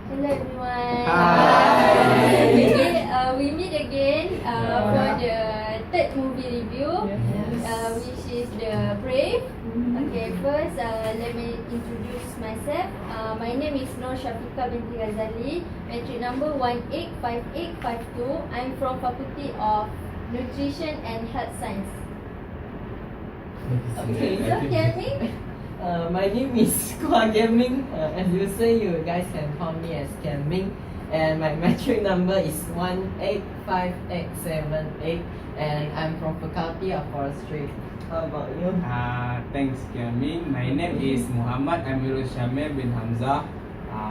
Hello everyone. Hi. We meet again for the third movie review, which is the Brave. Okay, first let me introduce myself. My name is Nur Syafiqah binti Ghazali. Matric number 185852. I'm from Faculty of Nutrition and Health Science. Okay, so tell me. My name is Kwa Gaming. As you say, you guys can call me as Gaming. And my metric number is 185878. And I'm from Faculty of Forestry. How about you? Thanks, Gaming. My name is Muhammad Amirul Syamil bin Hamzah.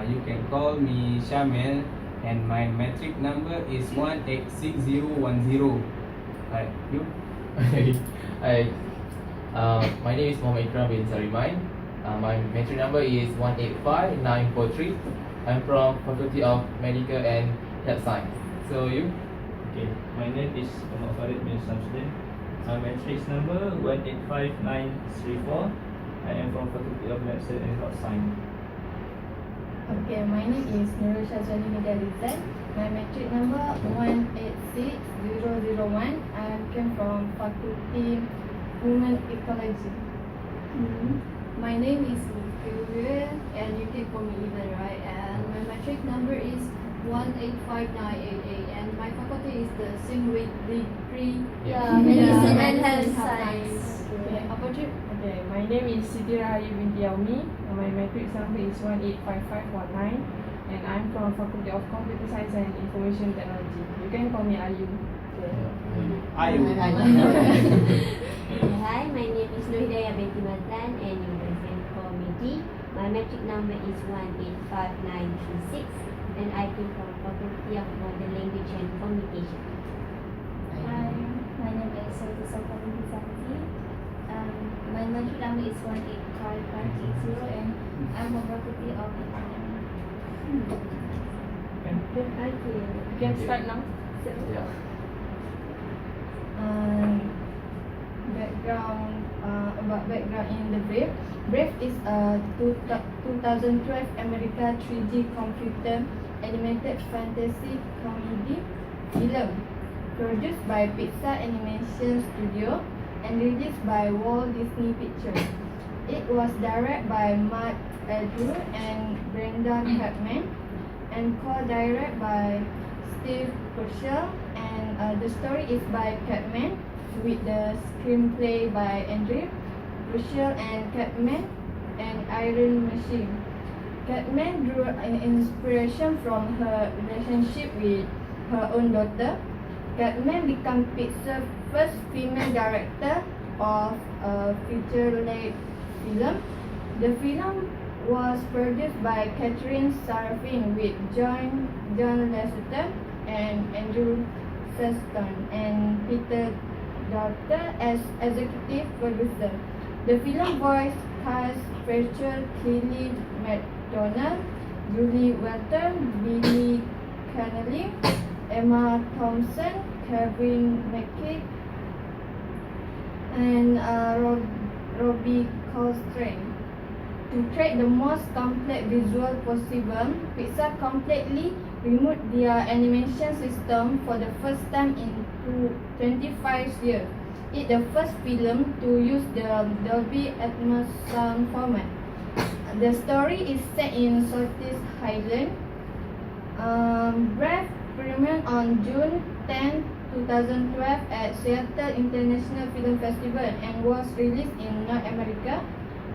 You can call me Syamil. And my metric number is 186010. Right, you? Hi. My name is Muhammad Ikram bin Sariman. My metric number is 185943. I'm from Faculty of Medical and Health Science. So you? Okay, my name is Muhammad Farid bin Samsudin. My matrix number 185934. I am from Faculty of Medicine and Health Science. Okay, my name is Nurul Shazwani Midalizan. My matric number 186001. I came from Faculty Human Ecology. My name is Yue, and you can call me Even, right? And my matric number is 185988, and my faculty is the same with degree medicine and health science. Okay, okay, my name is Siti Rahayu binti Yaumi. My matric number is 185519, and I'm from Faculty of Computer Science and Information Technology. You can call me Ayu. Ayu. Hi, my name is Nuhidayah binti Matan, and you can call me D. My matric number is 185936, and I came from Faculty of Modern Language and Communication. Hi, my name is Siti Sofa binti Sakti. My matric number is 185580, and I'm from Faculty of Engineering. Okay, you can start now. Yeah. About background in the Brave. Brave is a 2012 America 3D computer animated fantasy comedy film produced by Pixar Animation Studio and released by Walt Disney Pictures. It was directed by Mark Andrew and Brenda Chapman and co-directed by Steve Purcell, and the story is by Chapman with the screenplay by Andrew Purcell and Chapman and Iron Machine. Chapman drew inspiration from her relationship with her own daughter. Chapman became Pixar's first female director of a feature-length film. The film was produced by Catherine Sarafin with John Lasseter and Andrew Seston and Peter Doctor as executive producer. The film voice cast featured Kelly MacDonald, Julie Welter, Billy Connolly, Emma Thompson, Kevin McKay, and Robbie Coltrane. To create the most complex visual possible, Pixar completely removed their animation system for the first time in 25 years. It's the first film to use the Dolby Atmos sound format. The story is set in Southeast Highland. Brave premiered on June 10, 2012 at Seattle International Film Festival and was released in North America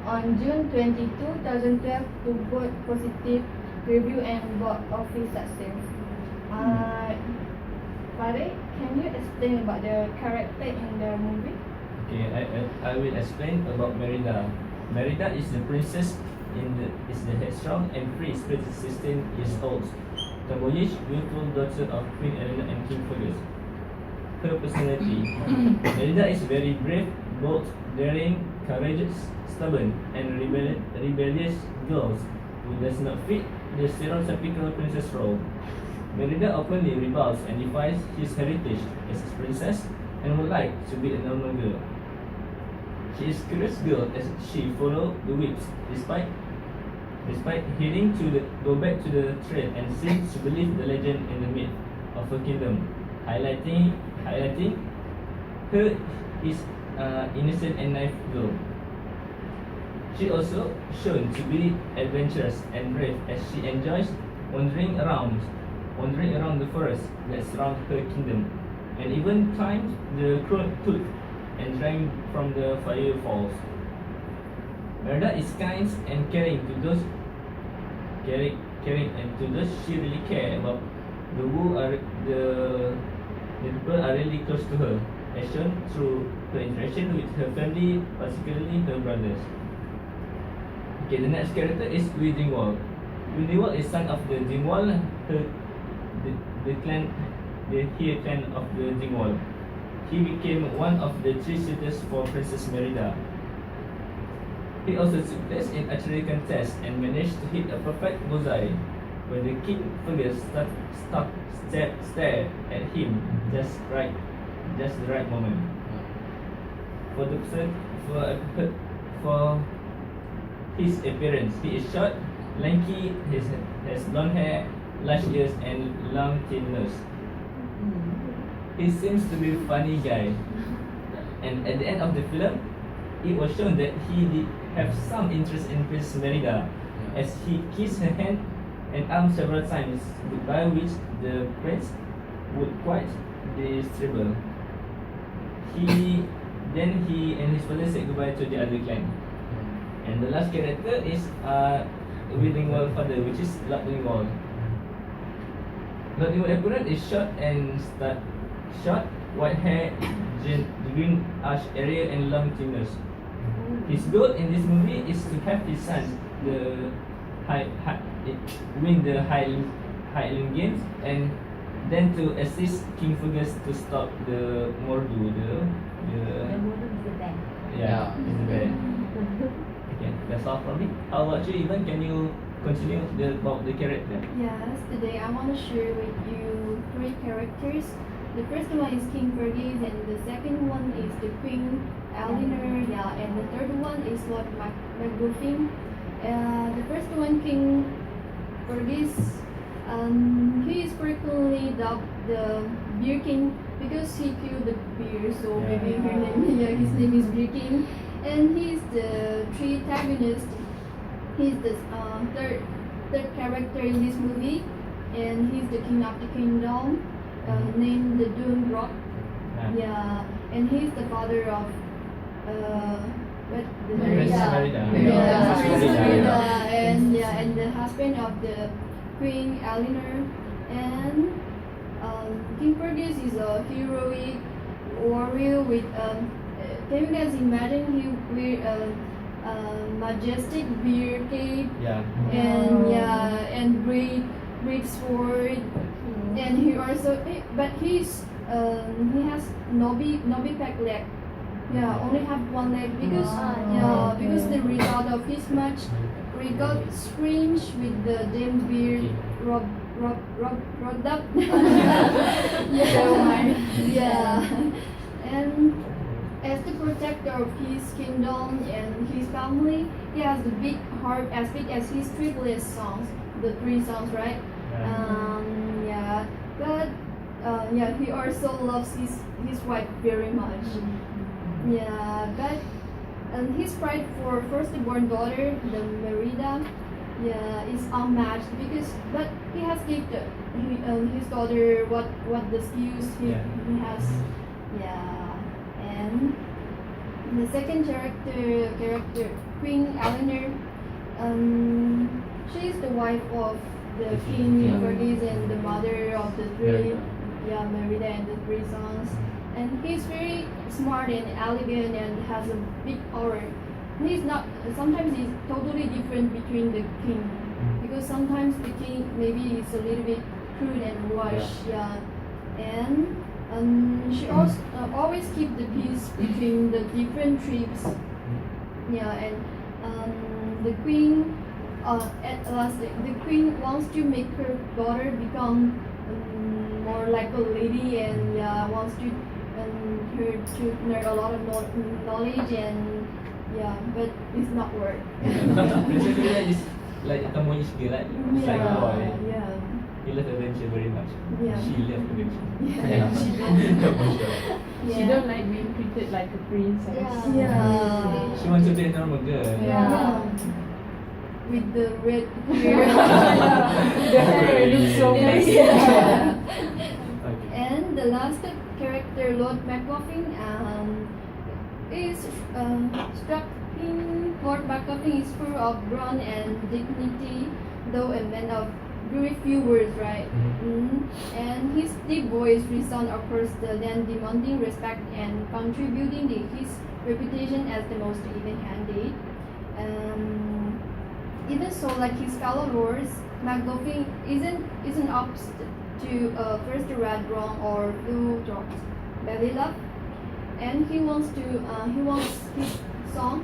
on June 22, 2012 to both positive review and box office success. Farid, can you explain about the character in the movie? Okay, I will explain about Merida. Merida is the princess is the headstrong and free spirit 16 years old, tomboyish, beautiful daughter of Queen Elena and King Fergus. Her personality: Merida is very brave, bold, daring, courageous, stubborn, and rebellious girl who does not fit the stereotypical princess role. Merida openly rebels and defies his heritage as a princess and would like to be a normal girl. She is a curious girl as she follows the whips despite Despite heading to go back to the thread and seems to believe the legend in the myth of her kingdom, highlighting her is innocent and naive girl. She also shown to be adventurous and brave as she enjoys wandering around the forest that surround her kingdom, and even climbed the crooked tooth and drank from the fire falls. Merida is kind and caring to those she really care about. The people are really close to her, as shown through her interaction with her family, particularly her brothers. Okay, the next character is Wei Dingwall. Wei Dingwall is son of the Dingwall, the clan of the Dingwall. He became one of the 3 suitors for Princess Merida. He also took place in archery contest and managed to hit a perfect bullseye when the king figure stared at him just the right moment. For his appearance, he is short, lanky, has blonde hair, large ears, and long thin nose. He seems to be a funny guy, and at the end of the film, it was shown that he did have some interest in Princess Merida, as he kissed her hand and arm several times, by which the prince would quite distribble. He and his father said goodbye to the other clan. And the last character is Wei Dingwall father, which is Lax Dingwall. Lax Dingwall appearance is short, white hair, green arch area, and long thin nose. His goal in this movie is to have his sons win the Highland Games, and then to assist King Fergus to stop the Mordu. The model is the bad. Yeah, it's the bad. Okay, that's all from me. How about you, Ivan? Can you continue about the character? Yes, today I want to share with you 3 characters. The first one is King Fergus, and the second one is the Queen Eleanor, and the third one is Lord MacGuffin. The first one, King Fergus, he is frequently dubbed the Beer King because he killed the beer, so maybe his name is Beer King. And he's the 3 antagonist. He's the third character in this movie, and he's the king of the kingdom, named the Doom Rock. And he's the father of Merida. And the husband of the Queen Eleanor. And King Fergus is a heroic warrior with can you guys imagine he wear a majestic beer cape and great sword, and he also but he has no back leg. Only have one leg because the result of his match we got strange with the damn beard rubbed up. And as the protector of his kingdom and his family, he has the big heart as big as his triplets sons, the 3 sons, right? But he also loves his wife very much. But his pride for firstborn daughter, the Merida, is unmatched but he has given his daughter what the skills he has. And the second character, Queen Eleanor, she is the wife of the King Fergus and the mother of the 3, Merida and the 3 sons. And he's very smart and elegant and has a big aura. Sometimes he's totally different between the king, because sometimes the king maybe is a little bit crude and rash, and she also always keep the peace between the different tribes. And the queen, at last, the queen wants to make her daughter become more like a lady, and wants to her to learn a lot of knowledge, and but it's not work. Princess Merida is like Tomoi's girl, like shy boy. Yeah. He loves adventure very much. Yeah. She loves adventure. Yeah. Yeah. She don't like being treated like a princess. Yeah. She wants to be a normal girl. Yeah. With the red hair. The hair looks so messy. Okay. And the last character, Lord McGuffin, is striking. Lord McGuffin is full of brawn and dignity, though a man of very few words, right? And his deep voice resounds across the land, demanding respect and contributing to his reputation as the most even-handed. Even so, like his fellow lords, McGuffin isn't up to first red wrong or blue dropped belly love, and he wants his son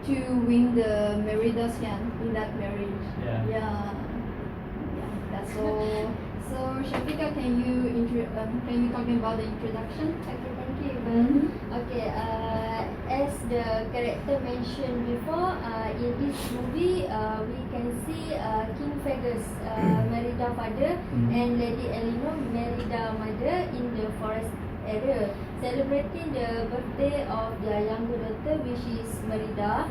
to win the Merida's hand in that marriage. Yeah. That's all. So Shafika, can you talk about the introduction? Okay, thank you, Ivan. Okay, as the character mentioned before, in this movie, we can see King Fergus, Merida father, and Lady Eleanor, Merida mother, in the forest area, celebrating the birthday of their younger daughter, which is Merida.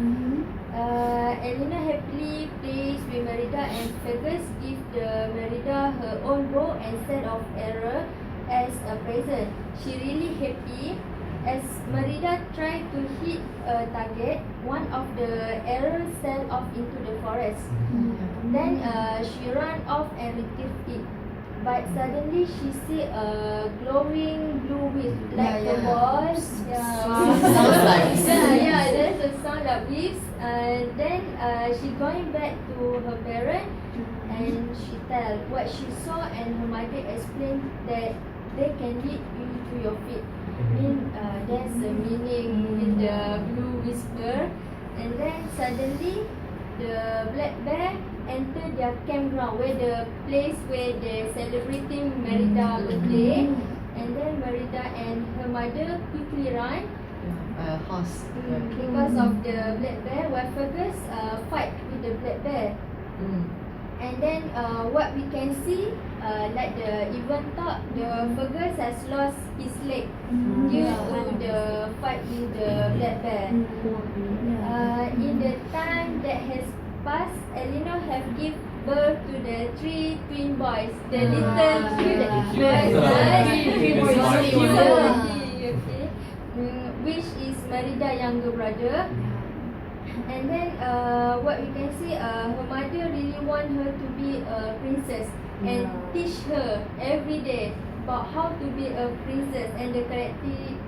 Eleanor happily plays with Merida, and Fergus gives the Merida her own bow and set of arrows as a present. She really happy. As Merida tried to hit a target, one of the arrows sailed off into the forest. Then she ran off and retrieved it. But suddenly she see a glowing blue whip like a ball. Sounds like. There's a sound of whips. Then she going back to her parents and she tell what she saw, and her mother explained that they can lead you to your feet. There's a meaning in the blue whisper. And then suddenly the black bear enter their campground, where the place where they're celebrating Merida birthday. And then Merida and her mother quickly run Horse. because of the black bear, while Fergus fight with the black bear. And then what we can see, like the event thought, the Fergus has lost his leg due to the fight with the black bear. In the time that has passed, Eleanor have give birth to the 3 twin boys, the little twin boys, okay, which is Merida younger brother. And then what we can see, her mother really want her to be a princess and teach her every day about how to be a princess and the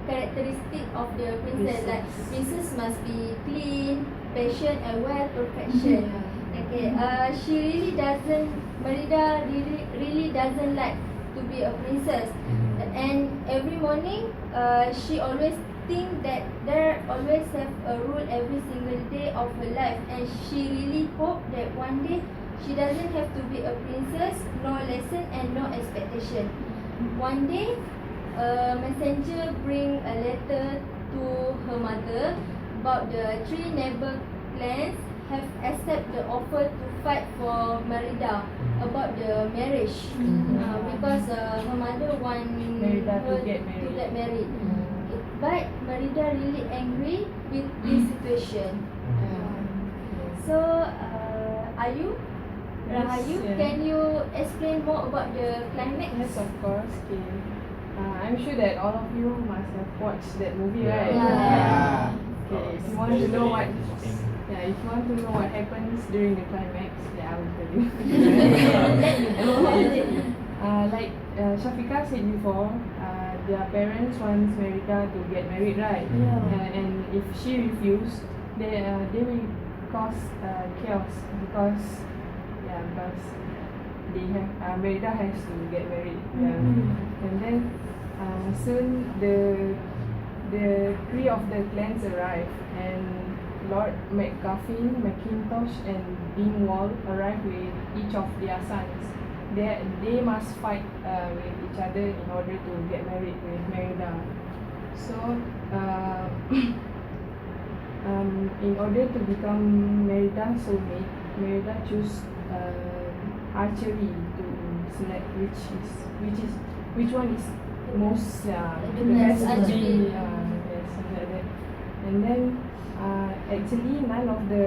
characteristic of the princess. Like princess must be clean, patient, and well perfection. Okay, Merida really doesn't like to be a princess. And every morning, she always think that there always have a rule every single day of her life, and she really hope that one day she doesn't have to be a princess, no lesson and no expectation. One day, a messenger bring a letter to her mother about the 3 neighbor clans have accept the offer to fight for Merida about the marriage, because her mother want Merida her to get married. But Merida really angry with this situation. So, Ayu, Rahayu, yeah. can you explain more about the climax? Yes, of course. Okay. I'm sure that all of you must have watched that movie, right? Yeah. Okay. If you want to know what, what happens during the climax, I will tell you. Like Shafika said before, their parents want Merida to get married, right? And if she refuses, they will cause chaos because they have Merida has to get married. And then soon the 3 of the clans arrive, and Lord McGuffin, McIntosh, and Dingwall arrive with each of their sons. They must fight with each other in order to get married with Merida. So, in order to become Merida's soulmate, Merida choose archery to select which one is most The the best best archery. yes, something like that. And then actually none of the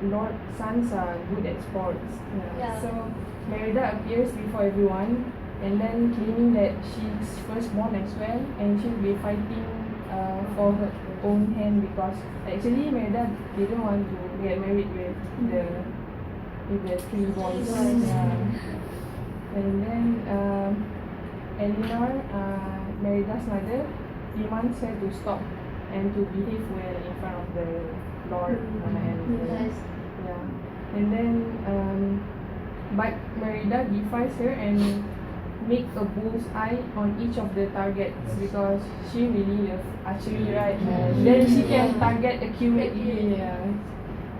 Lord sons are good at sports. Yeah. So Merida appears before everyone and then claiming that she's firstborn as well and she'll be fighting for her own hand because actually Merida didn't want to get married with the three boys. And then Eleanor, Merida's mother, demands her to stop and to behave well in front of the Lord. Yes. And then but Merida defies her and make a bull's eye on each of the targets because she really loves archery, right? Then she can target accurately.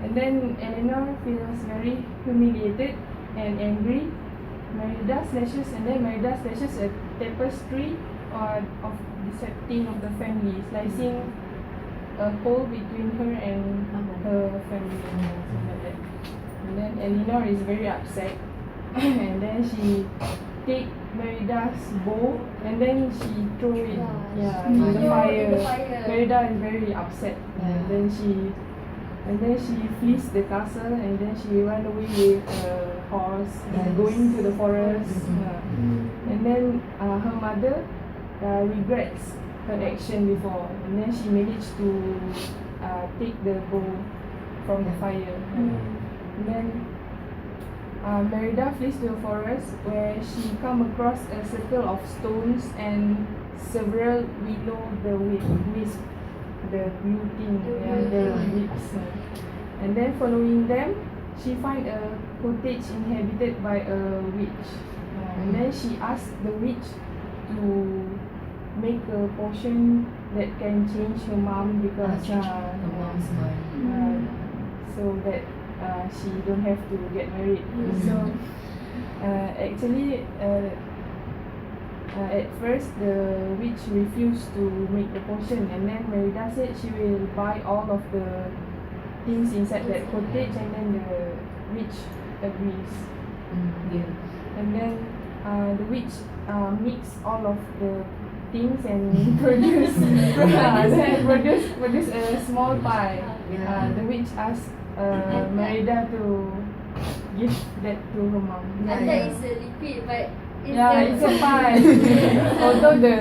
And then Eleanor feels very humiliated and angry. Merida slashes a tapestry of the setting of the family, slicing a hole between her and her family. Something like that. And then Eleanor is very upset, and then she take Merida's bow and then she throw it in the fire. Merida is very upset, and then she flees the castle and then she run away with a horse going to the forest. And then her mother regrets her action before, and then she managed to take the bow from the fire. And then Merida flees to the forest where she come across a circle of stones and several will-o'-the-wisp, the blue thing, the whips. And then following them, she find a cottage inhabited by a witch. And then she asks the witch to make a potion that can change her mom because Her mom's mind. so that she don't have to get married. So actually at first the witch refused to make the potion, and then Merida said she will buy all of the things inside that cottage, and then the witch agrees. And then the witch mix all of the things and produce a small pie. The witch asked Merida to give that to her mom. I thought it's a liquid, but It's a pie. Although the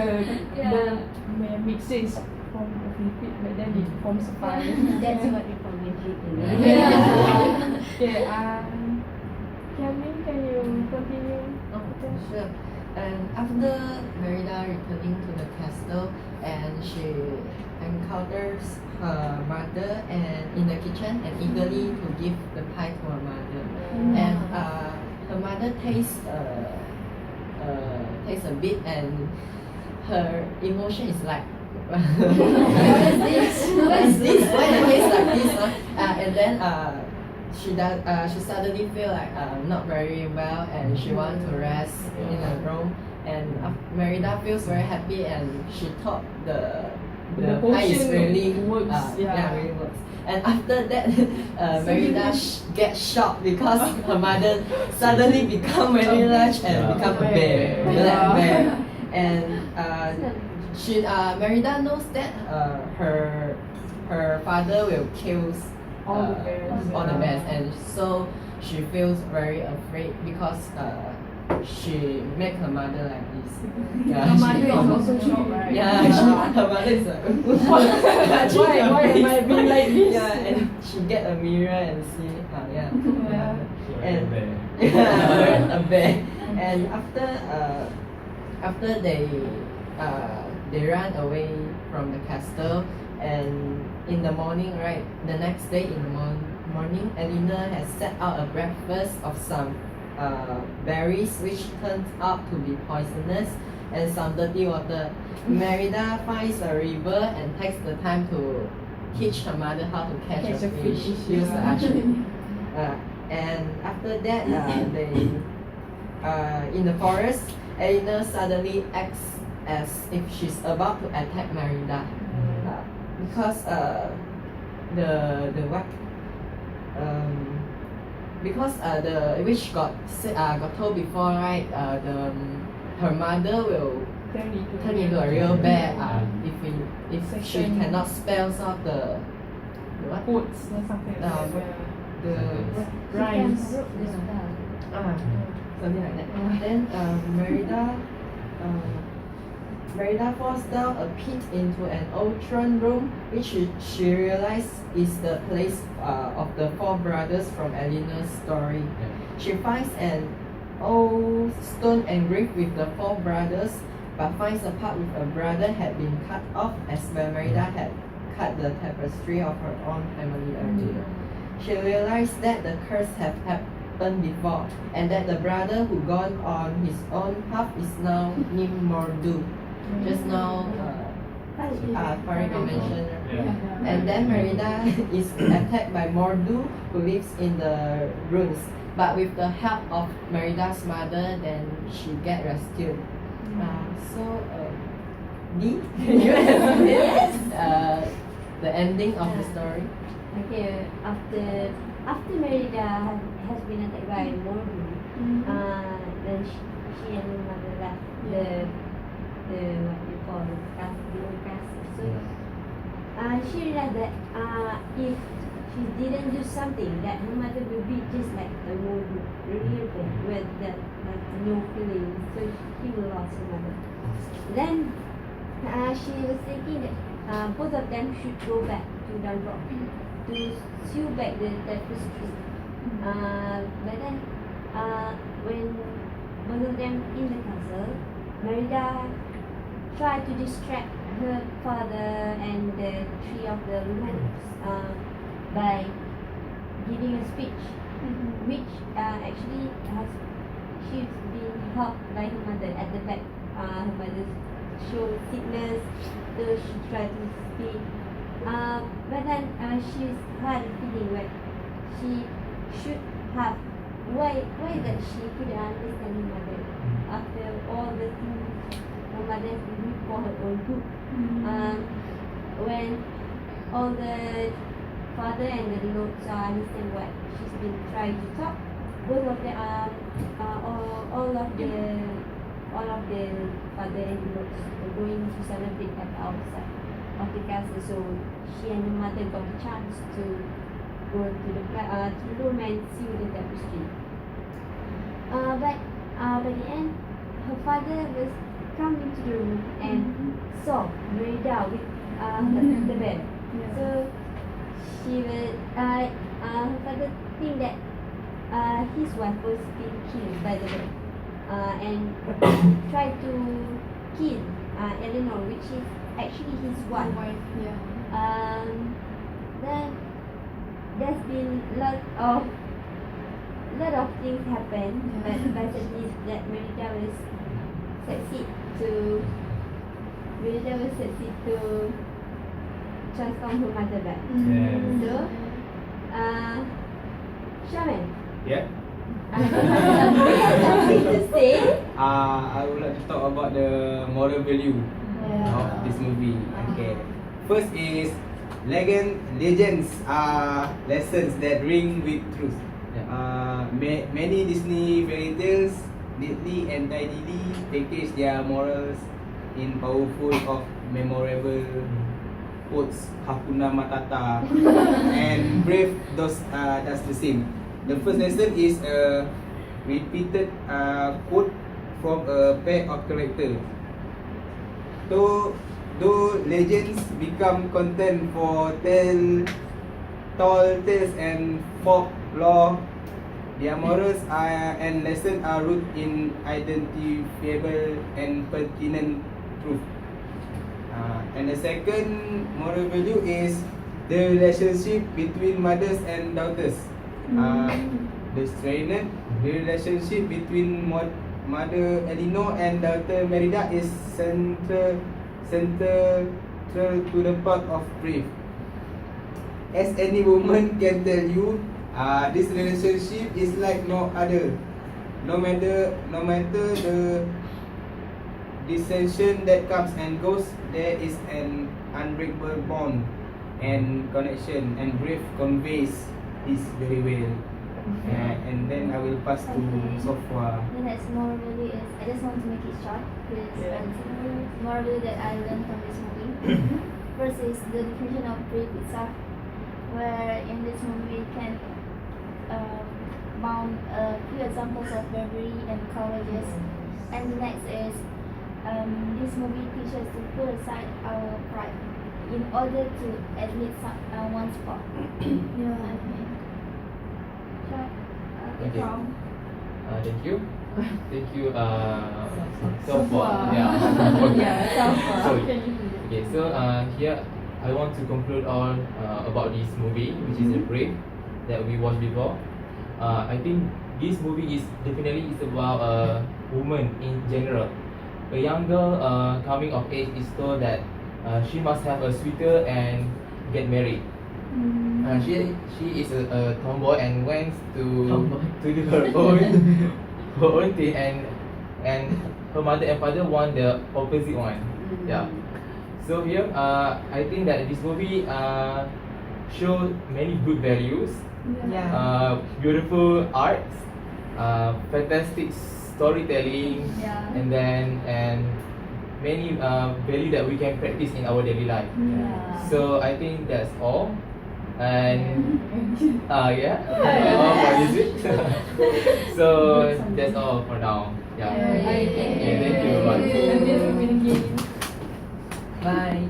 mixture is formed of liquid, but then it forms a pie. That's what we call magic. Okay. Kiamin, can you continue? Sure. And after Merida returning to the castle, and she encounters her mother and in the kitchen and eagerly to give the pie to her mother. And her mother tastes a bit, and her emotion is like, what is this? Why it tastes like this? And then she suddenly feel like not very well, and she wants to rest in her room. And Merida feels very happy, and she thought the pie is really works. really works. And after that, Merida gets shocked because her mother suddenly become very large and become a bear, black bear. And Merida knows that her father will kill All the bears. And so she feels very afraid because she make her mother like this. Her mother is also shocked, right? Her mother is like, why am I being like this? And she get a mirror and see, and Bear. a bear. And after they run away from the castle, and in the morning, right, the next day in the morning, Eleanor has set out a breakfast of some berries which turned out to be poisonous and some dirty water. Merida finds a river and takes the time to teach her mother how to catch a fish. Use the archery. And after that, they in the forest, Eleanor suddenly acts as if she's about to attack Merida, because because got told before, right? Her mother will turn into a real bear if she cannot spell out the what? Quotes or something like that. The Rhymes. something like that. Then Merida falls down a pit into an old throne room, which she realizes is the place of the four brothers from Eleanor's story. She finds an old stone engraved with the four brothers, but finds a part with a brother had been cut off as when Merida had cut the tapestry of her own family earlier. She realized that the curse had happened before, and that the brother who gone on his own path is now named Mordu. Just now, Farid mentioned. And then Merida is attacked by Mordu, who lives in the ruins. But with the help of Merida's mother, then she get rescued. D, can you explain the ending of the story? Okay, after Merida has been attacked by Mordu, then she and her mother left the what you call the old castle. So she realized that if she didn't do something, that her mother will be just like the Mordu, really with that like no feeling. So she will lose her mother. Then she was thinking that both of them should go back to the rock to sew back the tapestry. But then when both of them in the castle, Merida tried to distract her father and the three of the women by giving a speech, which actually she's been helped by her mother at the back. Her mother showed sickness, so she tried to speak. But then she's had a feeling that she should have why that she couldn't understand her mother after all the things her mother has been doing for her own good. When all the father and the lords understand what she's been trying to talk, both of them all of the father and the lords were going to celebrate at the outside of the castle. So she and her mother got a chance to go to the room and see the tapestry. But by the end, her father was come into the room and saw Merida with the bed. So she will her father think that his wife was being killed by the bed and tried to kill Eleanor, which is actually his wife. Then there's been lot of things happen, but basically that Merida will succeed to transform her mother back. So, Shaman. Yeah. You have something to say? I would like to talk about the moral value of this movie. Okay. First is legends are lessons that ring with truth. Many Disney fairy tales neatly and tidily package their morals in powerful of memorable quotes. Hakuna Matata and Brave does the same. The first lesson is a repeated quote from a pair of characters. Though legends become content for tall tales and folklore, their morals and lessons are rooted in identifiable and pertinent truth. And the second moral value is the relationship between mothers and daughters. The strained relationship between mother Eleanor and daughter Merida is central to the part of Brave. As any woman can tell you, this relationship is like no other. No matter the dissension that comes and goes, there is an unbreakable bond and connection, and Brave conveys this very well. And then I will pass to Sofwa. The next moral value is, I just want to make it short because moral value that I learned from this movie. First is the definition of brave itself, where in this movie we can found a few examples of bravery and courageous. And the next is this movie teaches to put aside our pride in order to admit one's fault. Okay. From Thank you. Thank you, so far. Yeah. Sorry. Okay, so here I want to conclude on about this movie, which is a Brave that we watched before. I think this movie is definitely about a woman in general. A young girl coming of age is told that she must have a sweeter and get married. She is a tomboy and wants to do her own thing, and her mother and father want the opposite one. Yeah. So here I think that this movie show many good values, beautiful arts, fantastic storytelling, and many value that we can practice in our daily life. So I think that's all. And what is it? So that's all for now. Yeah. Thank you very much. Bye.